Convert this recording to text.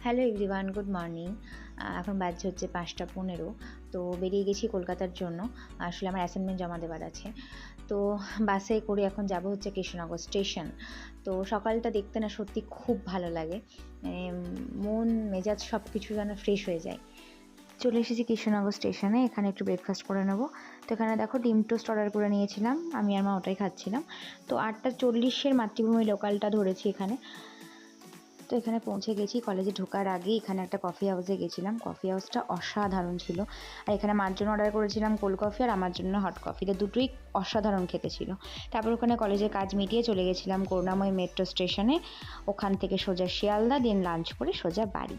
Hello everyone, good morning. এখন বাজছে হচ্ছে 5টা 15। তো বেরিয়ে গেছি কলকাতার জন্য। আসলে আমার অ্যাসাইনমেন্ট জমা দেওয়ার আছে। তো বাসে করে এখন যাব হচ্ছে কৃষ্ণনগর স্টেশন। তো সকালটা দেখতে না সত্যি খুব ভালো লাগে, মন মেজাজ সব কিছু যেন ফ্রেশ হয়ে যায়। চলে এসেছি কৃষ্ণনগর স্টেশনে, এখানে একটু ব্রেকফাস্ট করে নেবো। তো এখানে দেখো ডিম টোস্ট অর্ডার করে নিয়েছিলাম, আমি আর মা ওটাই খাচ্ছিলাম। তো 8টা 40-এর মাতৃভূমি লোকালটা ধরেছি এখানে। তো এখানে পৌঁছে গেছি। কলেজে ঢোকার আগে এখানে একটা কফি হাউসে গেছিলাম, কফি হাউসটা অসাধারণ ছিল। আর এখানে মার জন্য অর্ডার করেছিলাম কোল্ড কফি আর আমার জন্য হট কফি, তো দুটোই অসাধারণ খেতে ছিল। তারপর ওখানে কলেজের কাজ মিটিয়ে চলে গেছিলাম করুণাময়ী মেট্রো স্টেশনে। ওখান থেকে সোজা শিয়ালদা, দিন লাঞ্চ করে সোজা বাড়ি।